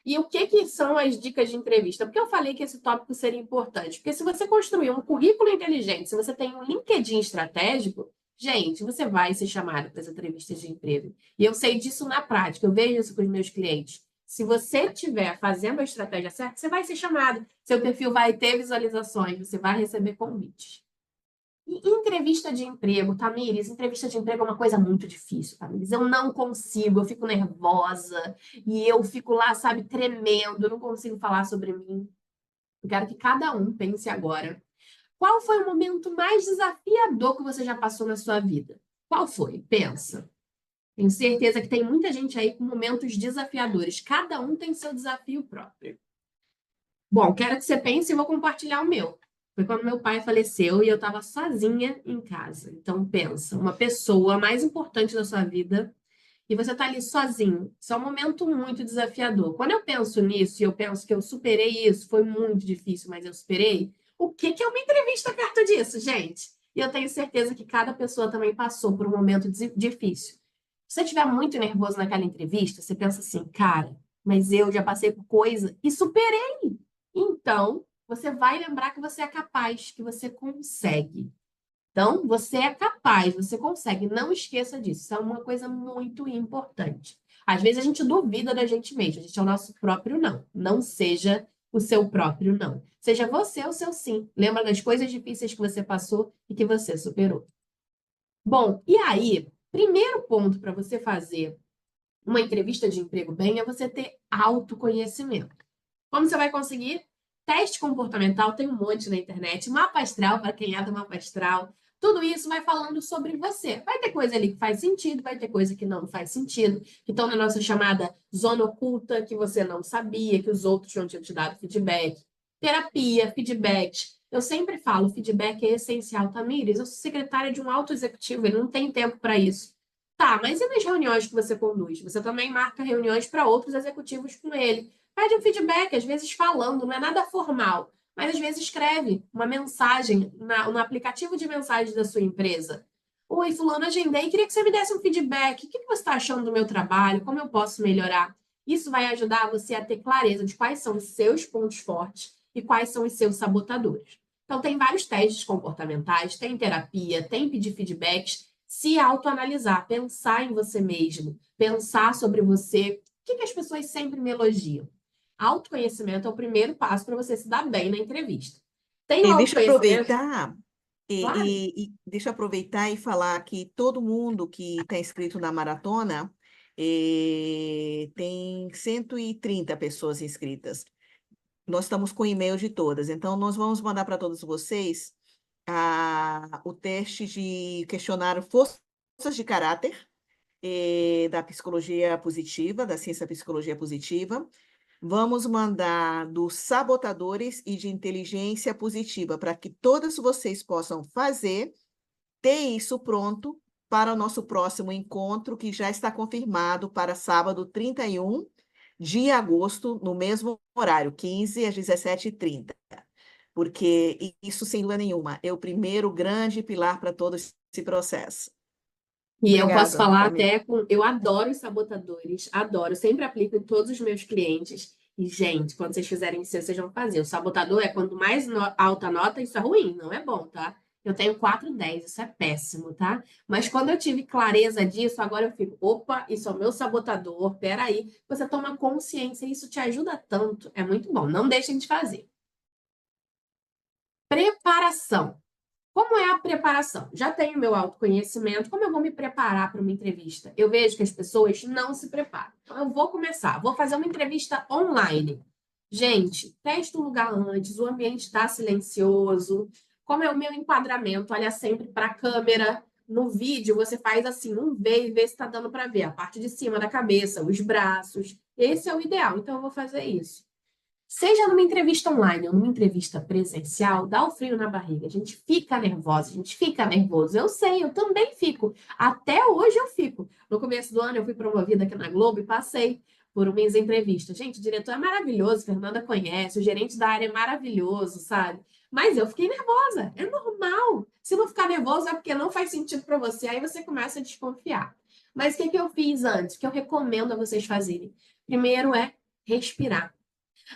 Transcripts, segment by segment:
E o que são as dicas de entrevista? Por que eu falei que esse tópico seria importante? Porque se você construir um currículo inteligente, se você tem um LinkedIn estratégico, gente, você vai ser chamado para as entrevistas de emprego. E eu sei disso na prática, eu vejo isso com os meus clientes. Se você estiver fazendo a estratégia certa, você vai ser chamado. Seu perfil vai ter visualizações, você vai receber convites. E entrevista de emprego, Tamires, entrevista de emprego é uma coisa muito difícil, Tamires. Eu não consigo, eu fico nervosa e eu fico lá, sabe, tremendo, eu não consigo falar sobre mim. Eu quero que cada um pense agora. Qual foi o momento mais desafiador que você já passou na sua vida? Qual foi? Pensa. Tenho certeza que tem muita gente aí com momentos desafiadores. Cada um tem seu desafio próprio. Bom, quero que você pense e vou compartilhar o meu. Foi quando meu pai faleceu e eu estava sozinha em casa. Então, pensa, uma pessoa mais importante da sua vida e você está ali sozinho. Isso é um momento muito desafiador. Quando eu penso nisso e eu penso que eu superei isso, foi muito difícil, mas eu superei. O que é uma entrevista perto disso, gente? E eu tenho certeza que cada pessoa também passou por um momento difícil. Se você estiver muito nervoso naquela entrevista, você pensa assim, cara, mas eu já passei por coisa e superei. Então, você vai lembrar que você é capaz, que você consegue. Então, você é capaz, você consegue. Não esqueça disso. Isso é uma coisa muito importante. Às vezes a gente duvida da gente mesmo. A gente é o nosso próprio não. Não seja o seu próprio não. Seja você o seu sim. Lembra das coisas difíceis que você passou e que você superou. Bom, e aí, primeiro ponto para você fazer uma entrevista de emprego bem é você ter autoconhecimento. Como você vai conseguir? Teste comportamental, tem um monte na internet. Mapa astral, para quem é do mapa astral. Tudo isso vai falando sobre você. Vai ter coisa ali que faz sentido, vai ter coisa que não faz sentido, que estão na nossa chamada zona oculta, que você não sabia, que os outros não tinham te dado feedback. Terapia, feedback. Eu sempre falo, feedback é essencial. Tamires, eu sou secretária de um alto executivo, ele não tem tempo para isso. Tá, mas e nas reuniões que você conduz? Você também marca reuniões para outros executivos com ele. Pede um feedback, às vezes falando, não é nada formal, mas às vezes escreve uma mensagem no aplicativo de mensagens da sua empresa. Oi, fulano, agendei, queria que você me desse um feedback. O que você está achando do meu trabalho? Como eu posso melhorar? Isso vai ajudar você a ter clareza de quais são os seus pontos fortes e quais são os seus sabotadores. Então, tem vários testes comportamentais, tem terapia, tem pedir feedbacks, se autoanalisar, pensar em você mesmo, pensar sobre você. O que as pessoas sempre me elogiam? Autoconhecimento é o primeiro passo para você se dar bem na entrevista. Tem o E deixa eu autoconhecimento? aproveitar Claro. deixa eu aproveitar e falar que todo mundo que está inscrito na maratona tem 130 pessoas inscritas. Nós estamos com o e-mail de todas, então nós vamos mandar para todos vocês o teste de questionário Forças de Caráter da psicologia positiva, da ciência da psicologia positiva. Vamos mandar dos sabotadores e de inteligência positiva para que todos vocês possam fazer, ter isso pronto para o nosso próximo encontro, que já está confirmado para sábado 31 de agosto, no mesmo horário, 15 às 17h30. Porque isso, sem dúvida nenhuma, é o primeiro grande pilar para todo esse processo. E eu posso Obrigada, falar Tamir. até com. Eu adoro os sabotadores, adoro, sempre aplico em todos os meus clientes. E, gente, quando vocês fizerem isso, vocês vão fazer. O sabotador é quando mais alta nota, isso é ruim, não é bom, tá? Eu tenho 4,10, isso é péssimo, tá? Mas quando eu tive clareza disso, agora eu fico, opa, isso é o meu sabotador, peraí. Você toma consciência, isso te ajuda tanto, é muito bom. Não deixem de fazer. Preparação. Como é a preparação? Já tenho meu autoconhecimento, como eu vou me preparar para uma entrevista? Eu vejo que as pessoas não se preparam. Então, eu vou começar, vou fazer uma entrevista online. Gente, teste o lugar antes, o ambiente está silencioso. Como é o meu enquadramento? Olha sempre para a câmera. No vídeo, você faz assim, um V e vê se está dando para ver a parte de cima da cabeça, os braços. Esse é o ideal, então eu vou fazer isso. Seja numa entrevista online ou numa entrevista presencial, dá o frio na barriga. A gente fica nervosa, a gente fica nervoso. Eu sei, eu também fico. Até hoje eu fico. No começo do ano eu fui promovida aqui na Globo e passei por umas entrevistas. Gente, o diretor é maravilhoso, Fernanda conhece, o gerente da área é maravilhoso, sabe? Mas eu fiquei nervosa. É normal. Se não ficar nervoso é porque não faz sentido para você, aí você começa a desconfiar. Mas o que eu fiz antes? O que eu recomendo a vocês fazerem? Primeiro é respirar.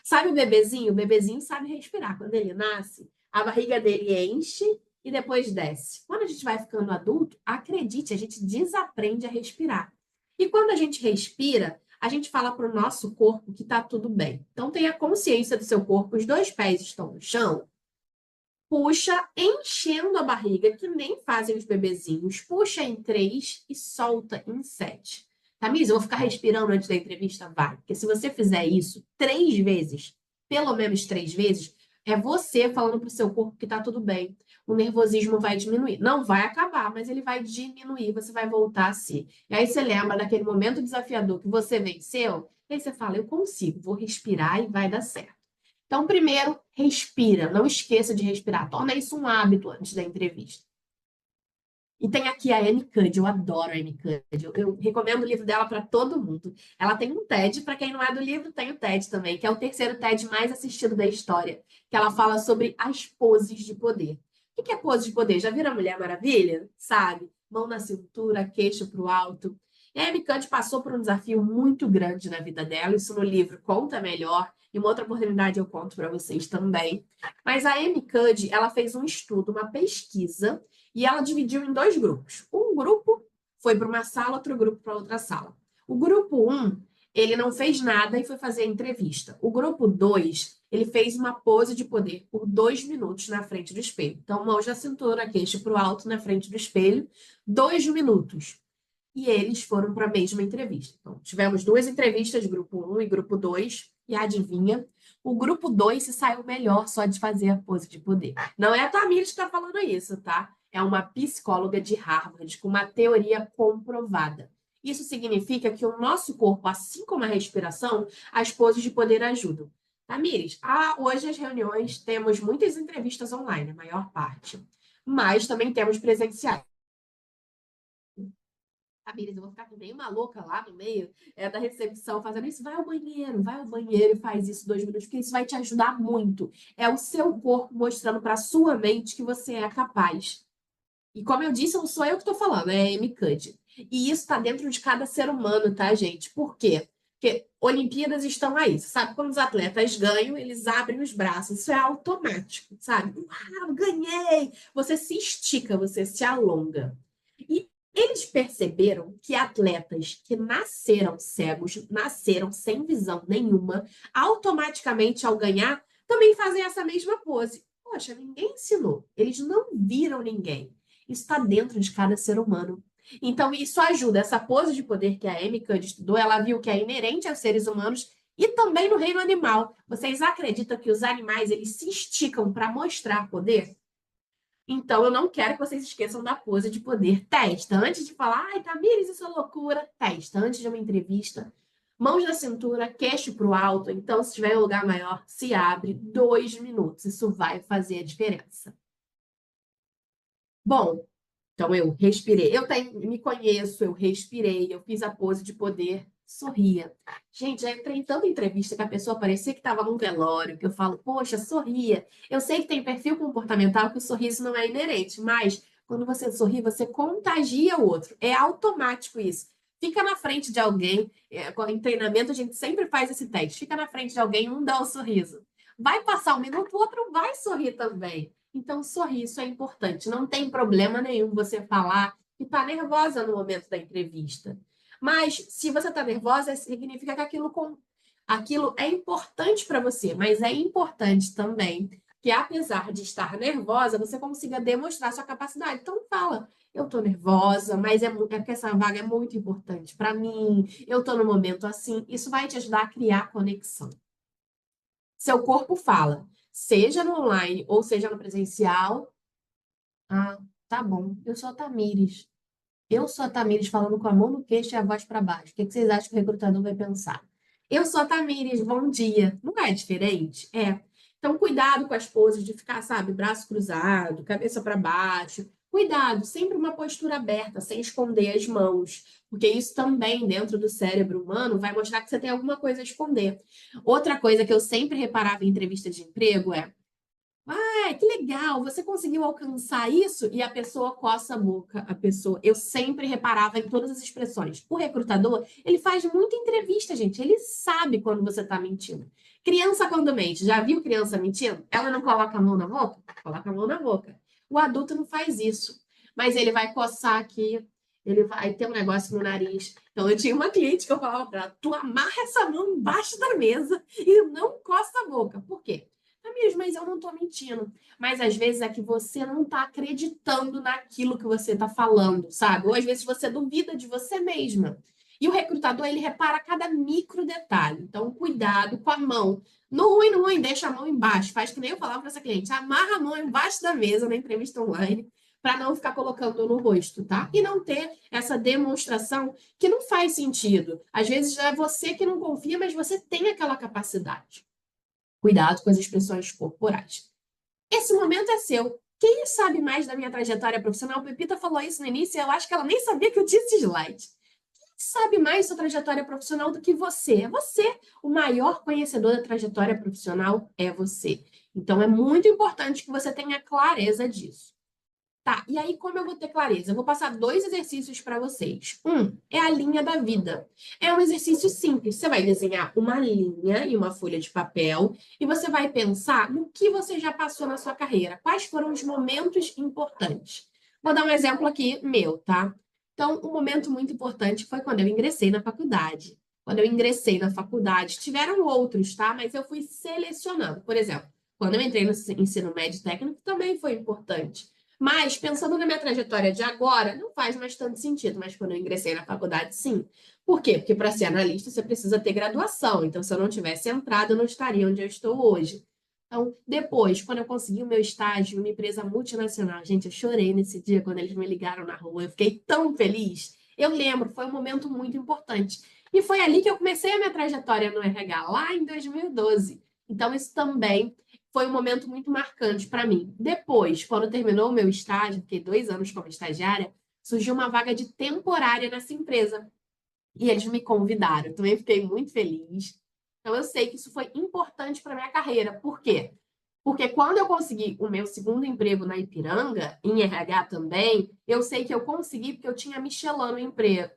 Sabe o bebezinho? O bebezinho sabe respirar. Quando ele nasce, a barriga dele enche e depois desce. Quando a gente vai ficando adulto, acredite, a gente desaprende a respirar. E quando a gente respira, a gente fala para o nosso corpo que está tudo bem. Então, tenha consciência do seu corpo, os 2 pés estão no chão. Puxa, enchendo a barriga, que nem fazem os bebezinhos. Puxa em 3 e solta em 7. Tamires, eu vou ficar respirando antes da entrevista? Vai. Porque se você fizer isso 3 vezes, pelo menos 3 vezes, é você falando para o seu corpo que tá tudo bem. O nervosismo vai diminuir. Não vai acabar, mas ele vai diminuir, você vai voltar a si. E aí você lembra daquele momento desafiador que você venceu, e aí você fala, eu consigo, vou respirar e vai dar certo. Então, primeiro, respira. Não esqueça de respirar. Torna isso um hábito antes da entrevista. E tem aqui a Amy Cuddy, eu adoro a Amy Cuddy. Eu recomendo o livro dela para todo mundo. Ela tem um TED, para quem não é do livro, tem o TED também, que é o 3º TED mais assistido da história, que ela fala sobre as poses de poder. O que é pose de poder? Já viram a Mulher Maravilha? Sabe? Mão na cintura, queixo para o alto. E a Amy Cuddy passou por um desafio muito grande na vida dela, isso no livro conta melhor, e uma outra oportunidade eu conto para vocês também. Mas a Amy Cuddy, ela fez um estudo, uma pesquisa, e ela dividiu em 2 grupos. Um grupo foi para uma sala, outro grupo para outra sala. O grupo 1, ele não fez nada e foi fazer a entrevista. O grupo 2, ele fez uma pose de poder por 2 minutos na frente do espelho. Então, mãos na cintura, queixo para o alto na frente do espelho, 2 minutos. E eles foram para a mesma entrevista. Então, tivemos 2 entrevistas, grupo 1 e grupo 2, e adivinha? O grupo 2 se saiu melhor só de fazer a pose de poder. Não é a Tamires que está falando isso, tá? É uma psicóloga de Harvard com uma teoria comprovada. Isso significa que o nosso corpo, assim como a respiração, as poses de poder ajudam. Tamires, hoje as reuniões temos muitas entrevistas online, a maior parte, mas também temos presenciais. Tamires, eu vou ficar meio maluca lá no meio da recepção fazendo isso. Vai ao banheiro e faz isso 2 minutos, porque isso vai te ajudar muito. É o seu corpo mostrando para a sua mente que você é capaz. E como eu disse, não sou eu que estou falando, é a Amy Cuddy. E isso está dentro de cada ser humano, tá, gente? Por quê? Porque Olimpíadas estão aí. Você sabe, quando os atletas ganham, eles abrem os braços. Isso é automático, sabe? Uau, ganhei! Você se estica, você se alonga. E eles perceberam que atletas que nasceram cegos, nasceram sem visão nenhuma, automaticamente, ao ganhar, também fazem essa mesma pose. Poxa, ninguém ensinou. Eles não viram ninguém. Isso está dentro de cada ser humano. Então, isso ajuda. Essa pose de poder que a Amy Cuddy estudou, ela viu que é inerente aos seres humanos e também no reino animal. Vocês acreditam que os animais eles se esticam para mostrar poder? Então, eu não quero que vocês esqueçam da pose de poder. Testa. Antes de falar, ai, Tamires, isso é loucura. Testa. Antes de uma entrevista, mãos na cintura, queixo para o alto. Então, se tiver em um lugar maior, se abre 2 minutos. Isso vai fazer a diferença. Bom, então eu respirei. Me conheço, eu respirei, eu fiz a pose de poder, sorria. Gente, já entrei em tanta entrevista que a pessoa parecia que estava num velório, que eu falo, poxa, sorria. Eu sei que tem perfil comportamental que o sorriso não é inerente, mas quando você sorri, você contagia o outro. É automático isso. Fica na frente de alguém, em treinamento a gente sempre faz esse teste. Fica na frente de alguém, um dá um sorriso. Vai passar 1 minuto, o outro vai sorrir também. Então, sorriso é importante. Não tem problema nenhum você falar que está nervosa no momento da entrevista. Mas, se você está nervosa, significa que aquilo é importante para você. Mas é importante também que, apesar de estar nervosa, você consiga demonstrar sua capacidade. Então, fala. Eu estou nervosa, mas é porque essa vaga é muito importante para mim. Eu estou no momento assim. Isso vai te ajudar a criar conexão. Seu corpo fala, seja no online ou seja no presencial. Ah, tá bom. Eu sou a Tamires. Eu sou a Tamires falando com a mão no queixo e a voz para baixo. O que vocês acham que o recrutador vai pensar? Eu sou a Tamires, bom dia. Não é diferente? É. Então, cuidado com as poses de ficar, sabe, braço cruzado, cabeça para baixo. Cuidado, sempre uma postura aberta, sem esconder as mãos, porque isso também, dentro do cérebro humano, vai mostrar que você tem alguma coisa a esconder. Outra coisa que eu sempre reparava em entrevista de emprego é Ah, que legal, você conseguiu alcançar isso? E a pessoa coça a boca, a pessoa. Eu sempre reparava em todas as expressões. O recrutador, ele faz muita entrevista, gente. Ele sabe quando você está mentindo. Criança quando mente, já viu criança mentindo? Ela não coloca a mão na boca? Coloca a mão na boca. O adulto não faz isso. Mas ele vai coçar aqui, ele vai ter um negócio no nariz. Então, eu tinha uma cliente que eu falava para ela, tu amarra essa mão embaixo da mesa e não coça a boca. Por quê? Amigas, mas eu não tô mentindo. Mas às vezes é que você não tá acreditando naquilo que você tá falando, sabe? Ou às vezes você duvida de você mesma. E o recrutador, ele repara cada micro detalhe. Então, cuidado com a mão. No ruim, deixa a mão embaixo. Faz que nem eu falava para essa cliente. Amarra a mão embaixo da mesa na entrevista online para não ficar colocando no rosto, tá? E não ter essa demonstração que não faz sentido. Às vezes é você que não confia, mas você tem aquela capacidade. Cuidado com as expressões corporais. Esse momento é seu. Quem sabe mais da minha trajetória profissional? A Pepita falou isso no início e eu acho que ela nem sabia que eu tinha esse slide. Quem sabe mais da trajetória profissional do que você? É você. O maior conhecedor da trajetória profissional é você. Então, é muito importante que você tenha clareza disso. Tá, e aí como eu vou ter clareza? Eu vou passar dois exercícios para vocês. Um é a linha da vida. É um exercício simples. Você vai desenhar uma linha e uma folha de papel e você vai pensar no que você já passou na sua carreira. Quais foram os momentos importantes? Vou dar um exemplo aqui meu, tá? Então, um momento muito importante foi quando eu ingressei na faculdade. Quando eu ingressei na faculdade, tiveram outros, tá? Mas eu fui selecionando. Por exemplo, quando eu entrei no ensino médio técnico, também foi importante. Mas, pensando na minha trajetória de agora, não faz mais tanto sentido. Mas quando eu ingressei na faculdade, sim. Por quê? Porque para ser analista você precisa ter graduação. Então, se eu não tivesse entrado, eu não estaria onde eu estou hoje. Então, depois, quando eu consegui o meu estágio em uma empresa multinacional, gente, eu chorei nesse dia quando eles me ligaram na rua. Eu fiquei tão feliz. Eu lembro, foi um momento muito importante. E foi ali que eu comecei a minha trajetória no RH, lá em 2012. Então, isso também foi um momento muito marcante para mim. Depois, quando terminou o meu estágio, fiquei 2 anos como estagiária, surgiu uma vaga de temporária nessa empresa. E eles me convidaram. Eu também fiquei muito feliz. Então, eu sei que isso foi importante para minha carreira. Por quê? Porque quando eu consegui o meu segundo emprego na Ipiranga, em RH também, eu sei que eu consegui porque eu tinha Michelin no emprego,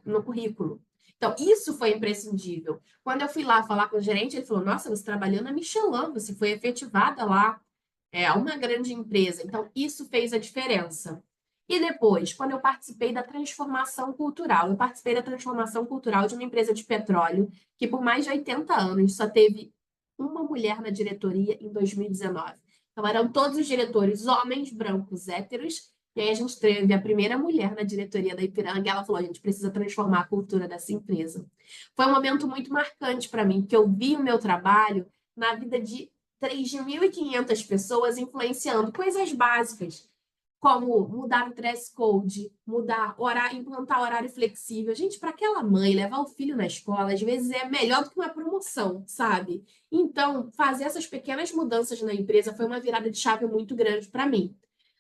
no currículo. Então, isso foi imprescindível. Quando eu fui lá falar com o gerente, ele falou: Nossa, você trabalhou na Michelin, você foi efetivada lá. É uma grande empresa. Então, isso fez a diferença. E depois, quando eu participei da transformação cultural, eu participei da transformação cultural de uma empresa de petróleo que, por mais de 80 anos, só teve uma mulher na diretoria em 2019. Então, eram todos os diretores homens, brancos, héteros. E aí a gente teve a primeira mulher na diretoria da Ipiranga e ela falou: a gente precisa transformar a cultura dessa empresa. Foi um momento muito marcante para mim, porque eu vi o meu trabalho na vida de 3.500 pessoas influenciando coisas básicas como mudar o dress code, mudar horário, implantar horário flexível. Gente, para aquela mãe levar o filho na escola, às vezes é melhor do que uma promoção, sabe? Então, fazer essas pequenas mudanças na empresa foi uma virada de chave muito grande para mim.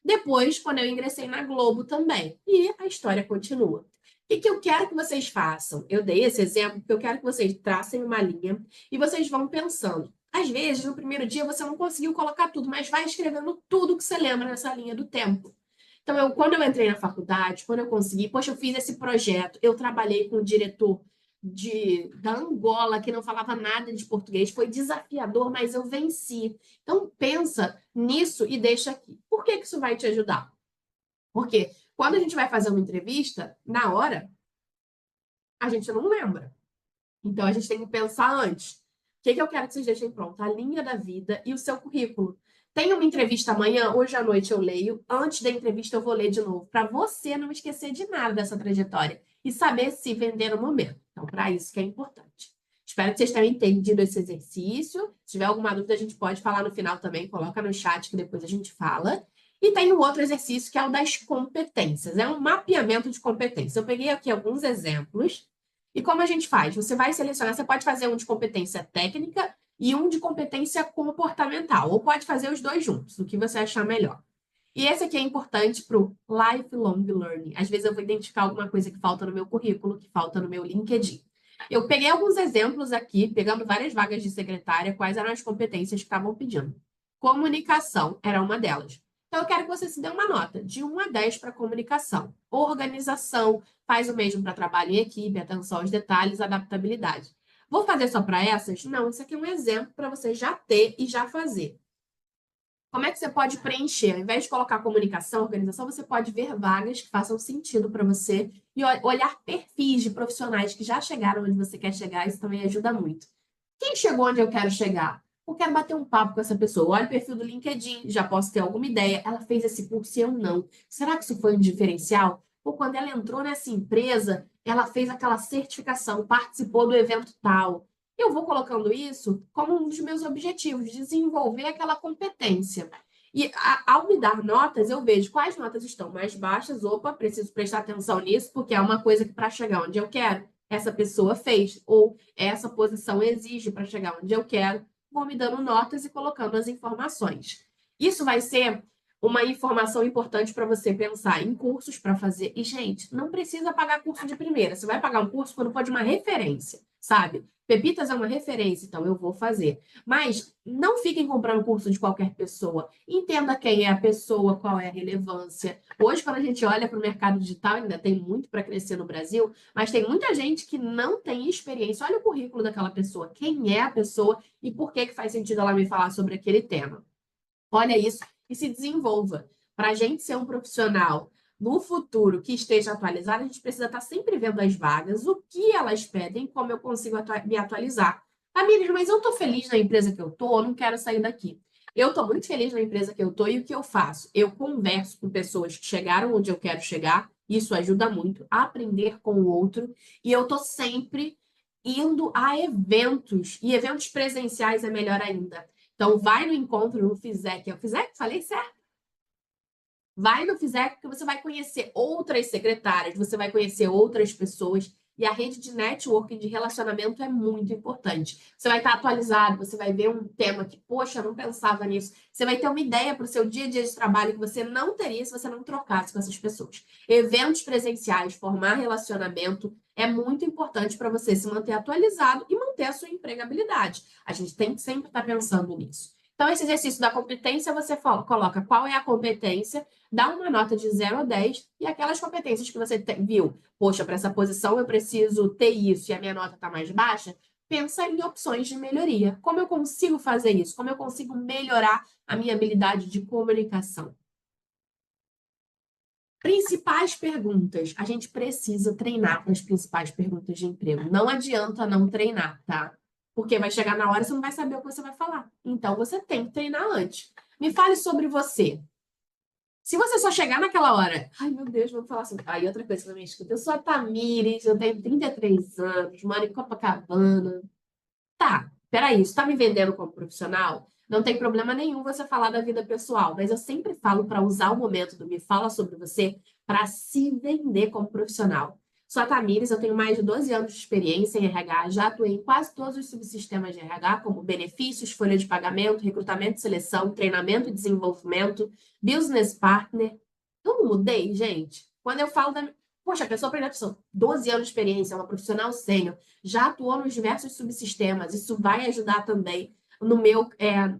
Depois, quando eu ingressei na Globo também. E a história continua. O que eu quero que vocês façam? Eu dei esse exemplo porque eu quero que vocês tracem uma linha e vocês vão pensando. Às vezes, no primeiro dia, você não conseguiu colocar tudo, mas vai escrevendo tudo que você lembra nessa linha do tempo. Então, quando eu entrei na faculdade, quando eu consegui, poxa, eu fiz esse projeto, eu trabalhei com o diretor da Angola, que não falava nada de português, foi desafiador, mas eu venci. Então, pensa nisso e deixa aqui. Por que isso vai te ajudar? Porque quando a gente vai fazer uma entrevista, na hora, a gente não lembra. Então, a gente tem que pensar antes. O que eu quero que vocês deixem pronto? A linha da vida e o seu currículo. Tem uma entrevista amanhã, hoje à noite eu leio. Antes da entrevista eu vou ler de novo, para você não esquecer de nada dessa trajetória e saber se vender no momento. Então, para isso que é importante. Espero que vocês tenham entendido esse exercício. Se tiver alguma dúvida, a gente pode falar no final também. Coloca no chat que depois a gente fala. E tem um outro exercício que é o das competências. É um mapeamento de competências. Eu peguei aqui alguns exemplos. E como a gente faz? Você vai selecionar, você pode fazer um de competência técnica e um de competência comportamental, ou pode fazer os dois juntos, o que você achar melhor. E esse aqui é importante para o lifelong learning. Às vezes eu vou identificar alguma coisa que falta no meu currículo, que falta no meu LinkedIn. Eu peguei alguns exemplos aqui, pegando várias vagas de secretária, quais eram as competências que estavam pedindo. Comunicação era uma delas. Então, eu quero que você se dê uma nota de 1 a 10 para comunicação. Organização, faz o mesmo para trabalho em equipe, atenção aos detalhes, adaptabilidade. Vou fazer só para essas? Não, isso aqui é um exemplo para você já ter e já fazer. Como é que você pode preencher? Ao invés de colocar comunicação, organização, você pode ver vagas que façam sentido para você e olhar perfis de profissionais que já chegaram onde você quer chegar. Isso também ajuda muito. Quem chegou onde eu quero chegar? Eu quero bater um papo com essa pessoa. Olha o perfil do LinkedIn, já posso ter alguma ideia. Ela fez esse curso e eu não. Será que isso foi um diferencial? Ou quando ela entrou nessa empresa, ela fez aquela certificação, participou do evento tal. Eu vou colocando isso como um dos meus objetivos, desenvolver aquela competência. E ao me dar notas, eu vejo quais notas estão mais baixas. Opa, preciso prestar atenção nisso, porque é uma coisa que para chegar onde eu quero, essa pessoa fez, ou essa posição exige para chegar onde eu quero. Vou me dando notas e colocando as informações. Isso vai ser uma informação importante para você pensar em cursos para fazer. E, gente, não precisa pagar curso de primeira. Você vai pagar um curso quando for de uma referência, sabe? Pepitas é uma referência, então eu vou fazer. Mas não fiquem comprando curso de qualquer pessoa. Entenda quem é a pessoa, qual é a relevância. Hoje, quando a gente olha para o mercado digital, ainda tem muito para crescer no Brasil, mas tem muita gente que não tem experiência. Olha o currículo daquela pessoa, quem é a pessoa e por que faz sentido ela me falar sobre aquele tema. Olha isso e se desenvolva. Para a gente ser um profissional no futuro que esteja atualizado, a gente precisa estar sempre vendo as vagas, o que elas pedem, como eu consigo me atualizar. Tamires, mas eu estou feliz na empresa que eu estou, não quero sair daqui. Eu estou muito feliz na empresa que eu estou e o que eu faço? Eu converso com pessoas que chegaram onde eu quero chegar, isso ajuda muito a aprender com o outro, e eu estou sempre indo a eventos, e eventos presenciais é melhor ainda. Então, vai no encontro no FISEC. É o FISEC? Falei certo? Vai no FISEC que você vai conhecer outras secretárias, você vai conhecer outras pessoas. E a rede de networking, de relacionamento é muito importante. Você vai estar atualizado, você vai ver um tema que, poxa, eu não pensava nisso. Você vai ter uma ideia para o seu dia a dia de trabalho que você não teria se você não trocasse com essas pessoas. Eventos presenciais, formar relacionamento é muito importante para você se manter atualizado e manter a sua empregabilidade. A gente tem que sempre estar pensando nisso. Então, esse exercício da competência, você coloca qual é a competência, dá uma nota de 0 a 10 e aquelas competências que você viu, poxa, para essa posição eu preciso ter isso e a minha nota está mais baixa, pensa em opções de melhoria. Como eu consigo fazer isso? Como eu consigo melhorar a minha habilidade de comunicação? Principais perguntas. A gente precisa treinar para as principais perguntas de emprego. Não adianta não treinar, tá? Porque vai chegar na hora e você não vai saber o que você vai falar. Então, você tem que treinar antes. Me fale sobre você. Se você só chegar naquela hora, ai meu Deus, vamos falar assim. Aí outra coisa que eu também escuto, eu sou a Tamires, eu tenho 33 anos, moro em Copacabana. Tá, peraí, isso tá me vendendo como profissional? Não tem problema nenhum você falar da vida pessoal, mas eu sempre falo para usar o momento do Me Fala Sobre Você para se vender como profissional. Sou a Tamires, eu tenho mais de 12 anos de experiência em RH, já atuei em quase todos os subsistemas de RH, como benefícios, folha de pagamento, recrutamento e seleção, treinamento e desenvolvimento, business partner. Eu não mudei, gente. Quando eu falo da. Poxa, a pessoa aprendeu a pessoa, 12 anos de experiência, é uma profissional sênior, já atuou nos diversos subsistemas. Isso vai ajudar também no meu,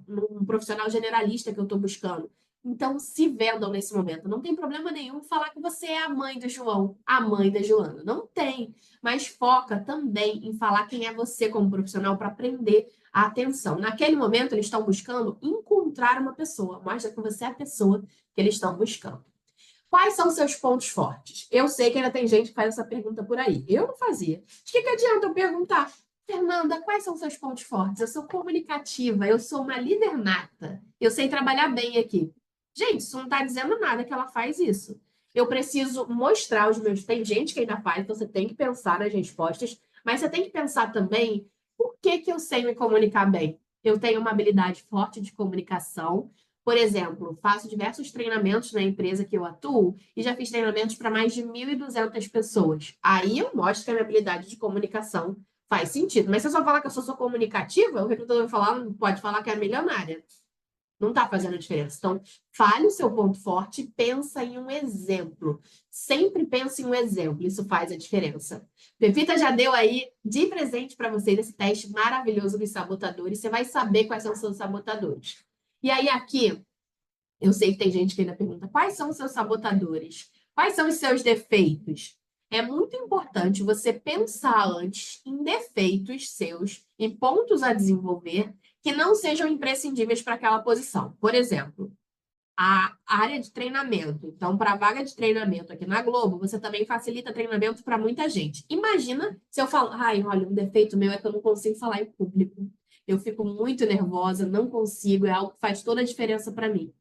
num profissional generalista que eu estou buscando. Então, se vendam nesse momento. Não tem problema nenhum falar que você é a mãe do João, a mãe da Joana. Não tem. Mas foca também em falar quem é você como profissional para prender a atenção. Naquele momento, eles estão buscando encontrar uma pessoa. Mostra que você é a pessoa que eles estão buscando. Quais são seus pontos fortes? Eu sei que ainda tem gente que faz essa pergunta por aí. Eu não fazia. De que adianta eu perguntar? Fernanda, quais são seus pontos fortes? Eu sou comunicativa, eu sou uma líder nata, eu sei trabalhar bem aqui. Gente, isso não está dizendo nada que ela faz isso. Eu preciso mostrar os meus. Tem gente que ainda faz, então você tem que pensar nas respostas, mas você tem que pensar também por que eu sei me comunicar bem. Eu tenho uma habilidade forte de comunicação. Por exemplo, faço diversos treinamentos na empresa que eu atuo e já fiz treinamentos para mais de 1.200 pessoas. Aí eu mostro que a minha habilidade de comunicação faz sentido. Mas se eu só falar que eu sou comunicativa, o recrutador vai falar, pode falar que é milionária. Não está fazendo diferença. Então, fale o seu ponto forte e pensa em um exemplo. Sempre pense em um exemplo, isso faz a diferença. Pepita já deu aí de presente para vocês esse teste maravilhoso dos sabotadores. Você vai saber quais são os seus sabotadores. E aí aqui, eu sei que tem gente que ainda pergunta, quais são os seus sabotadores? Quais são os seus defeitos? É muito importante você pensar antes em defeitos seus, em pontos a desenvolver que não sejam imprescindíveis para aquela posição. Por exemplo, a área de treinamento. Então, para a vaga de treinamento aqui na Globo, você também facilita treinamento para muita gente. Imagina se eu falar, ai, olha, um defeito meu é que eu não consigo falar em público. Eu fico muito nervosa, não consigo, é algo que faz toda a diferença para mim.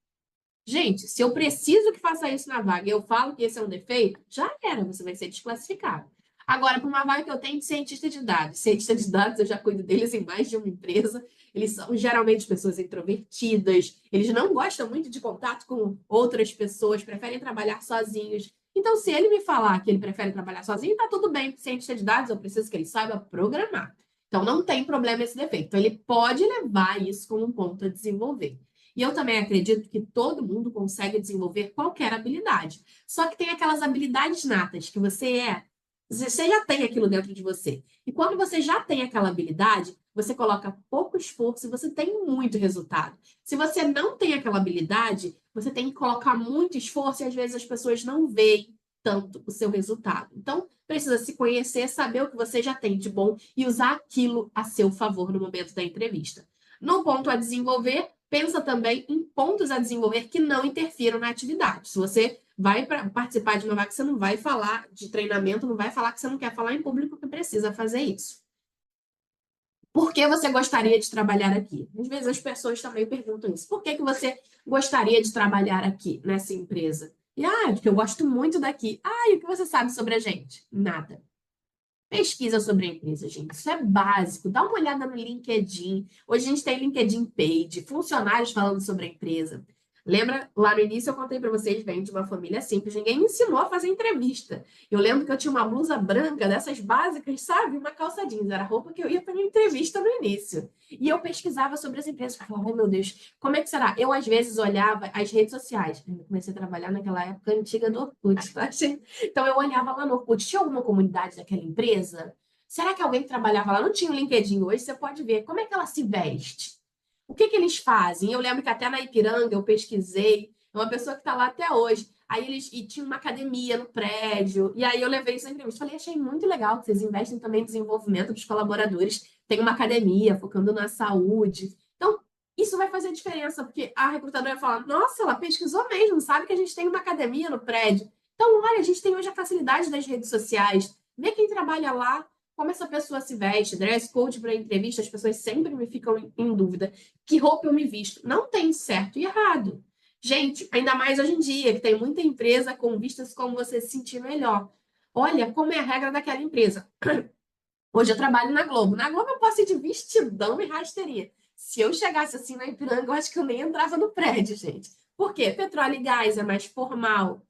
Gente, se eu preciso que faça isso na vaga e eu falo que esse é um defeito, já era, você vai ser desclassificado. Agora, para uma vaga que eu tenho de cientista de dados. Cientista de dados, eu já cuido deles em mais de uma empresa. Eles são geralmente pessoas introvertidas, eles não gostam muito de contato com outras pessoas, preferem trabalhar sozinhos. Então, se ele me falar que ele prefere trabalhar sozinho, tá tudo bem. Cientista de dados, eu preciso que ele saiba programar. Então, não tem problema esse defeito. Então, ele pode levar isso como um ponto a desenvolver. E eu também acredito que todo mundo consegue desenvolver qualquer habilidade. Só que tem aquelas habilidades natas que você já tem aquilo dentro de você. E quando você já tem aquela habilidade, você coloca pouco esforço e você tem muito resultado. Se você não tem aquela habilidade, você tem que colocar muito esforço e às vezes as pessoas não veem tanto o seu resultado. Então, precisa se conhecer, saber o que você já tem de bom e usar aquilo a seu favor no momento da entrevista. No ponto a desenvolver, pensa também em pontos a desenvolver que não interfiram na atividade. Se você vai participar de uma vaga, você não vai falar de treinamento, não vai falar que você não quer falar em público que precisa fazer isso. Por que você gostaria de trabalhar aqui? Às vezes as pessoas também perguntam isso. Por que você gostaria de trabalhar aqui, nessa empresa? E, porque eu gosto muito daqui. E o que você sabe sobre a gente? Nada. Pesquisa sobre a empresa, gente. Isso é básico. Dá uma olhada no LinkedIn. Hoje a gente tem LinkedIn Page, funcionários falando sobre a empresa. Lembra, lá no início eu contei para vocês, vem de uma família simples, ninguém me ensinou a fazer entrevista. Eu lembro que eu tinha uma blusa branca, dessas básicas, sabe? Uma calça jeans, era a roupa que eu ia para minha entrevista no início. E eu pesquisava sobre as empresas, falava, ai meu Deus, como é que será? Eu às vezes olhava as redes sociais. Eu comecei a trabalhar naquela época antiga do Orkut, tá? Então eu olhava lá no Orkut, tinha alguma comunidade daquela empresa? Será que alguém que trabalhava lá não tinha o LinkedIn hoje? Você pode ver como é que ela se veste. O que que eles fazem? Eu lembro que até na Ipiranga eu pesquisei, é uma pessoa que está lá até hoje. Aí e tinha uma academia no prédio, e aí eu levei isso na entrevista. Falei, achei muito legal que vocês investem também no desenvolvimento dos colaboradores. Tem uma academia focando na saúde. Então, isso vai fazer diferença, porque a recrutadora vai falar, nossa, ela pesquisou mesmo, sabe que a gente tem uma academia no prédio. Então, olha, a gente tem hoje a facilidade das redes sociais. Vê quem trabalha lá, como essa pessoa se veste, dress code para entrevista, as pessoas sempre me ficam em dúvida. Que roupa eu me visto? Não tem certo e errado. Gente, ainda mais hoje em dia, que tem muita empresa com vistas como você se sentir melhor. Olha como é a regra daquela empresa. Hoje eu trabalho na Globo. Na Globo eu posso ir de vestidão e rasteirinha. Se eu chegasse assim na Ipiranga, eu acho que eu nem entrava no prédio, gente. Por quê? Petróleo e gás é mais formal.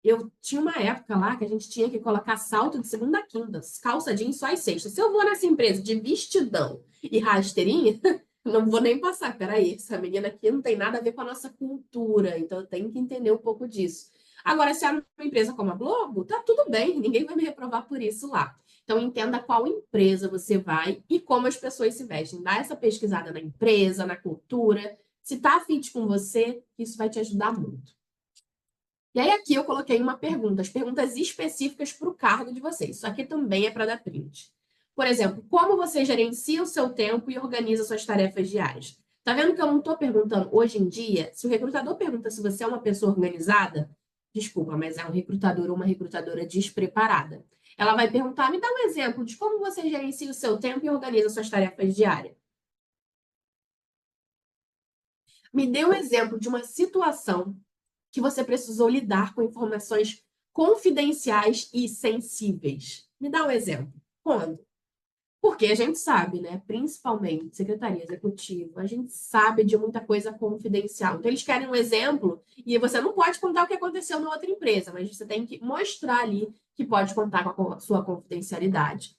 Eu tinha uma época lá que a gente tinha que colocar salto de segunda a quinta, calça jeans só às sextas. Se eu vou nessa empresa de vestidão e rasteirinha, não vou nem passar. Peraí, essa menina aqui não tem nada a ver com a nossa cultura, então eu tenho que entender um pouco disso. Agora, se é uma empresa como a Globo, tá tudo bem, ninguém vai me reprovar por isso lá. Então, entenda qual empresa você vai e como as pessoas se vestem. Dá essa pesquisada na empresa, na cultura. Se tá fit com você, isso vai te ajudar muito. E aí, aqui eu coloquei uma pergunta, as perguntas específicas para o cargo de vocês. Isso aqui também é para dar print. Por exemplo, como você gerencia o seu tempo e organiza suas tarefas diárias? Tá vendo que eu não estou perguntando hoje em dia? Se o recrutador pergunta se você é uma pessoa organizada, desculpa, mas é um recrutador ou uma recrutadora despreparada. Ela vai perguntar, me dá um exemplo de como você gerencia o seu tempo e organiza suas tarefas diárias. Me dê um exemplo de uma situação que você precisou lidar com informações confidenciais e sensíveis. Me dá um exemplo. Quando? Porque a gente sabe, né? Principalmente secretaria executiva, a gente sabe de muita coisa confidencial. Então, eles querem um exemplo e você não pode contar o que aconteceu na outra empresa, mas você tem que mostrar ali que pode contar com a sua confidencialidade.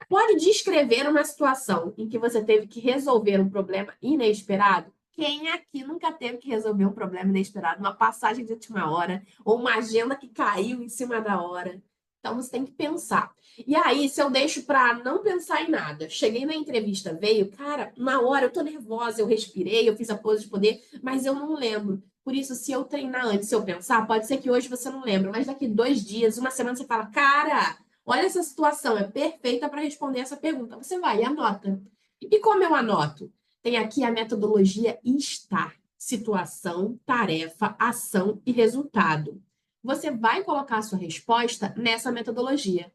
Pode descrever uma situação em que você teve que resolver um problema inesperado? Quem aqui nunca teve que resolver um problema inesperado, uma passagem de última hora, ou uma agenda que caiu em cima da hora? Então, você tem que pensar. E aí, se eu deixo para não pensar em nada, cheguei na entrevista, veio, cara, na hora eu tô nervosa, eu respirei, eu fiz a pose de poder, mas eu não lembro. Por isso, se eu treinar antes, se eu pensar, pode ser que hoje você não lembre, mas daqui 2 dias, uma semana, você fala, cara, olha essa situação, é perfeita para responder essa pergunta. Você vai e anota. E como eu anoto? Tem aqui a metodologia STAR: situação, tarefa, ação e resultado. Você vai colocar a sua resposta nessa metodologia.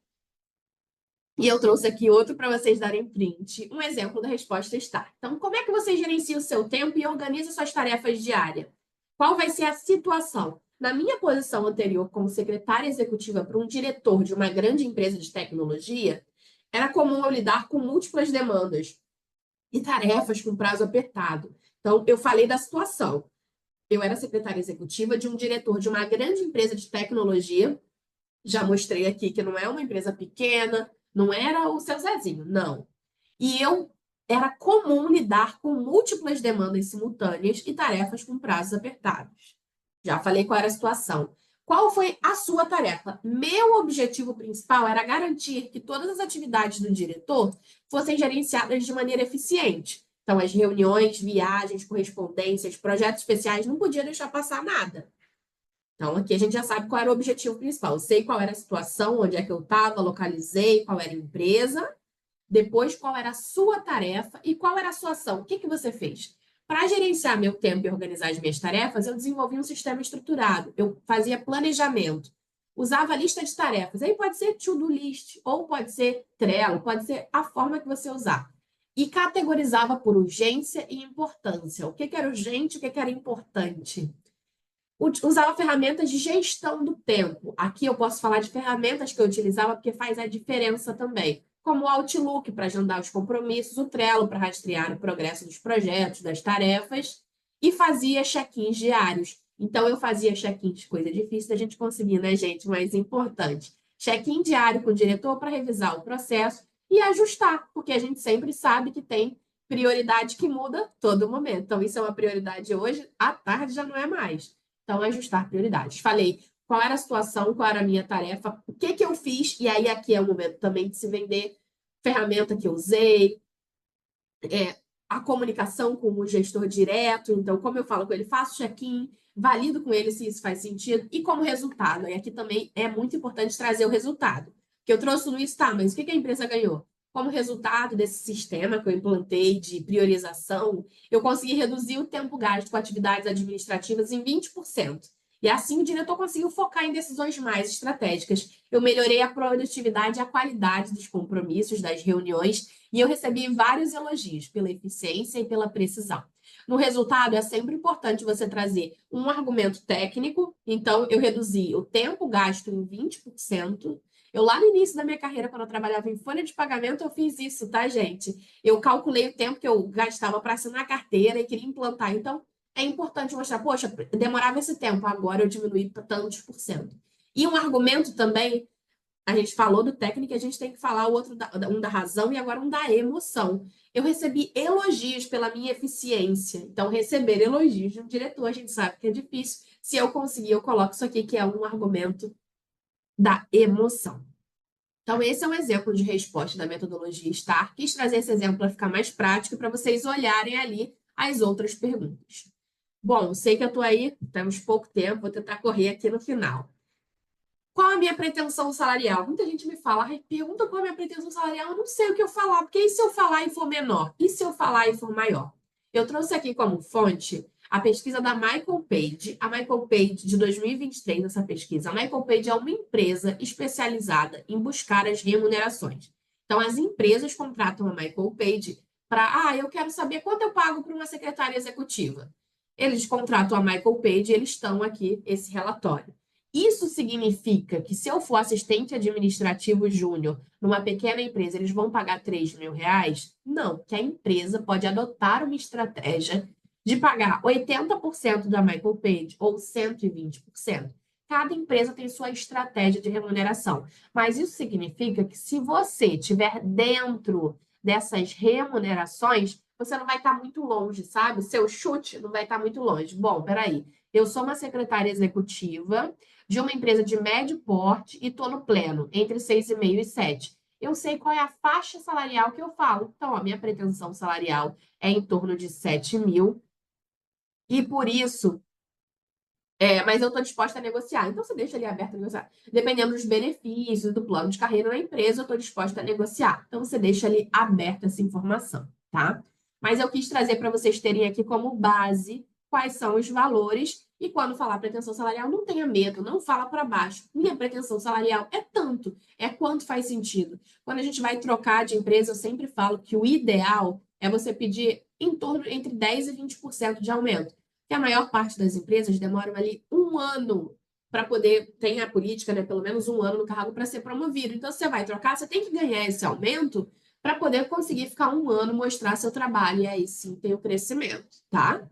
E eu trouxe aqui outro para vocês darem print. Um exemplo da resposta está. Então, como é que você gerencia o seu tempo e organiza suas tarefas diárias? Qual vai ser a situação? Na minha posição anterior como secretária executiva para um diretor de uma grande empresa de tecnologia, era comum eu lidar com múltiplas demandas e tarefas com prazo apertado. Então, eu falei da situação. Eu era secretária executiva de um diretor de uma grande empresa de tecnologia. Já mostrei aqui que não é uma empresa pequena, não era o seu Zezinho, não. E eu era comum lidar com múltiplas demandas simultâneas e tarefas com prazos apertados. Já falei qual era a situação. Qual foi a sua tarefa? Meu objetivo principal era garantir que todas as atividades do diretor fossem gerenciadas de maneira eficiente. Então, as reuniões, viagens, correspondências, projetos especiais, não podia deixar passar nada. Então, aqui a gente já sabe qual era o objetivo principal. Eu sei qual era a situação, onde é que eu estava, localizei, qual era a empresa, depois qual era a sua tarefa e qual era a sua ação. O que que você fez? Para gerenciar meu tempo e organizar as minhas tarefas, eu desenvolvi um sistema estruturado. Eu fazia planejamento, usava lista de tarefas. Aí pode ser to-do list, ou pode ser Trello, pode ser a forma que você usar. E categorizava por urgência e importância. O que que era urgente, o que que era importante. Usava ferramentas de gestão do tempo. Aqui eu posso falar de ferramentas que eu utilizava porque faz a diferença também, como o Outlook para agendar os compromissos, o Trello para rastrear o progresso dos projetos, das tarefas, e fazia check-ins diários. Então eu fazia check-ins, coisa difícil da gente conseguir, né, gente? Mas importante. Check-in diário com o diretor para revisar o processo e ajustar, porque a gente sempre sabe que tem prioridade que muda todo momento. Então, isso é uma prioridade hoje, à tarde já não é mais. Então, ajustar prioridades. Falei qual era a situação, qual era a minha tarefa, o que que eu fiz, e aí aqui é o momento também de se vender, ferramenta que eu usei, a comunicação com o gestor direto, então, como eu falo com ele, faço check-in, valido com ele se isso faz sentido, e como resultado. E aqui também é muito importante trazer o resultado. Que eu trouxe no isso, tá, mas o que que a empresa ganhou? Como resultado desse sistema que eu implantei de priorização, eu consegui reduzir o tempo gasto com atividades administrativas em 20%. E assim o diretor conseguiu focar em decisões mais estratégicas. Eu melhorei a produtividade e a qualidade dos compromissos, das reuniões, e eu recebi vários elogios pela eficiência e pela precisão. No resultado, é sempre importante você trazer um argumento técnico. Então, eu reduzi o tempo gasto em 20%. Eu, lá no início da minha carreira, quando eu trabalhava em folha de pagamento, eu fiz isso, tá, gente? Eu calculei o tempo que eu gastava para assinar a carteira e queria implantar. Então, é importante mostrar, poxa, demorava esse tempo, agora eu diminui tantos por cento. E um argumento também, a gente falou do técnico, a gente tem que falar o outro, um da razão e agora um da emoção. Eu recebi elogios pela minha eficiência. Então, receber elogios de um diretor, a gente sabe que é difícil. Se eu conseguir, eu coloco isso aqui, que é um argumento da emoção. Então, esse é um exemplo de resposta da metodologia STAR. Quis trazer esse exemplo para ficar mais prático, para vocês olharem ali as outras perguntas. Bom, sei que eu estou aí, temos pouco tempo, vou tentar correr aqui no final. Qual a minha pretensão salarial? Muita gente me fala, pergunta qual a minha pretensão salarial, eu não sei o que eu falar, porque e se eu falar e for menor? E se eu falar e for maior? Eu trouxe aqui como fonte a pesquisa da Michael Page, a Michael Page de 2023, essa pesquisa. A Michael Page é uma empresa especializada em buscar as remunerações. Então, as empresas contratam a Michael Page para, eu quero saber quanto eu pago para uma secretária executiva. Eles contratam a Michael Page e eles estão aqui, esse relatório. Isso significa que se eu for assistente administrativo júnior numa pequena empresa, eles vão pagar R$ 3.000? Não, que a empresa pode adotar uma estratégia de pagar 80% da Michael Page ou 120%. Cada empresa tem sua estratégia de remuneração. Mas isso significa que se você estiver dentro dessas remunerações, você não vai estar muito longe, sabe? O seu chute não vai estar muito longe. Bom, peraí. Eu sou uma secretária executiva de uma empresa de médio porte e estou no pleno, entre 6,5 e 7. Eu sei qual é a faixa salarial que eu falo. Então, a minha pretensão salarial é em torno de 7 mil. E por isso, mas eu estou disposta a negociar. Então, você deixa ali aberto a negociar. Dependendo dos benefícios, do plano de carreira na empresa, eu estou disposta a negociar. Então, você deixa ali aberta essa informação, tá? Mas eu quis trazer para vocês terem aqui como base quais são os valores. E quando falar pretensão salarial, não tenha medo, não fala para baixo. Minha pretensão salarial é tanto, é quanto faz sentido. Quando a gente vai trocar de empresa, eu sempre falo que o ideal é você pedir em torno entre 10% e 20% de aumento. Que a maior parte das empresas demoram ali um ano para poder, tem a política, né? Pelo menos um ano no cargo para ser promovido. Então, você vai trocar, você tem que ganhar esse aumento para poder conseguir ficar um ano, mostrar seu trabalho, e aí sim tem o crescimento, tá?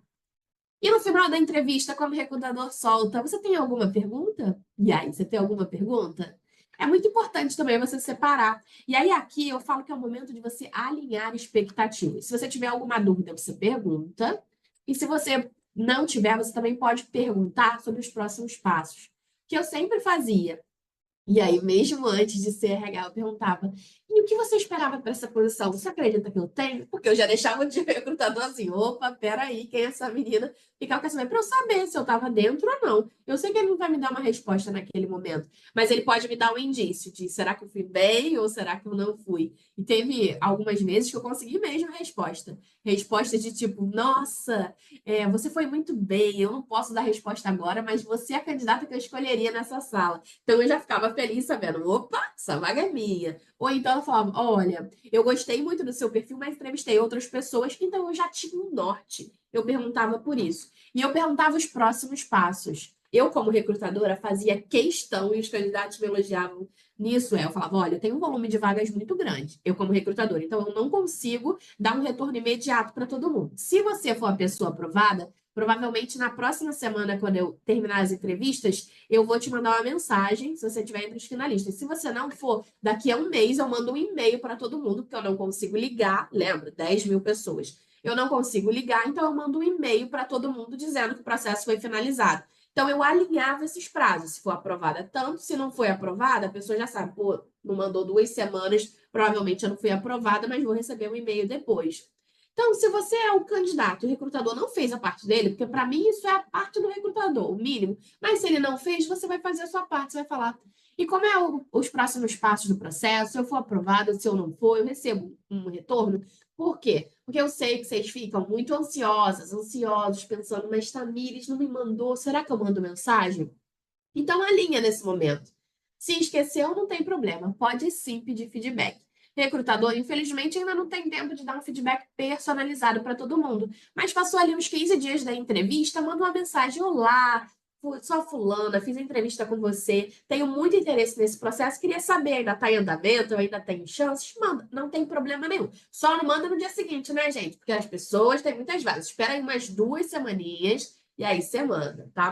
E no final da entrevista, quando o recrutador solta, você tem alguma pergunta? E aí, você tem alguma pergunta? É muito importante também você separar. E aí, aqui eu falo que é o momento de você alinhar expectativas. Se você tiver alguma dúvida, você pergunta. E se você não tiver, você também pode perguntar sobre os próximos passos. Que eu sempre fazia. E aí, mesmo antes de ser RH, eu perguntava: e o que você esperava para essa posição? Você acredita que eu tenho? Porque eu já deixava de recrutador assim: opa, peraí, quem é essa menina? Ficava quer saber para eu saber se eu estava dentro ou não. Eu sei que ele não vai me dar uma resposta naquele momento, mas ele pode me dar um indício de será que eu fui bem ou será que eu não fui? E teve algumas vezes que eu consegui mesmo a resposta. Resposta de tipo: nossa, você foi muito bem, eu não posso dar resposta agora, mas você é a candidata que eu escolheria nessa sala. Então eu já ficava feliz sabendo, opa, essa vaga é minha. Ou então ela falava, olha, eu gostei muito do seu perfil, mas entrevistei outras pessoas, então eu já tinha um norte. Eu perguntava por isso. E eu perguntava os próximos passos. Eu, como recrutadora, fazia questão, e os candidatos me elogiavam nisso. Eu falava, olha, eu tenho um volume de vagas muito grande, eu como recrutadora, então eu não consigo dar um retorno imediato para todo mundo. Se você for a pessoa aprovada, provavelmente na próxima semana, quando eu terminar as entrevistas, eu vou te mandar uma mensagem, se você estiver entre os finalistas. Se você não for, daqui a um mês eu mando um e-mail para todo mundo, porque eu não consigo ligar. Lembra, 10 mil pessoas. Eu não consigo ligar, então eu mando um e-mail para todo mundo dizendo que o processo foi finalizado. Então eu alinhava esses prazos. Se for aprovada tanto, se não foi aprovada, a pessoa já sabe, pô, não mandou 2 semanas, provavelmente eu não fui aprovada, mas vou receber um e-mail depois. Então, se você é o candidato e o recrutador não fez a parte dele, porque para mim isso é a parte do recrutador, o mínimo. Mas se ele não fez, você vai fazer a sua parte, você vai falar. E como é os próximos passos do processo? Se eu for aprovada, se eu não for, eu recebo um retorno. Por quê? Porque eu sei que vocês ficam muito ansiosas, ansiosos, pensando, mas Tamires não me mandou, será que eu mando mensagem? Então, alinha nesse momento. Se esqueceu, não tem problema. Pode sim pedir feedback. Recrutador, infelizmente, ainda não tem tempo de dar um feedback personalizado para todo mundo. Mas passou ali uns 15 dias da entrevista, manda uma mensagem: olá, sou a fulana, fiz a entrevista com você, tenho muito interesse nesse processo, queria saber, ainda está em andamento, eu ainda tenho chances? Manda, não tem problema nenhum. Só não manda no dia seguinte, né, gente? Porque as pessoas têm muitas vagas. Espera aí umas 2 semaninhas e aí você manda, tá?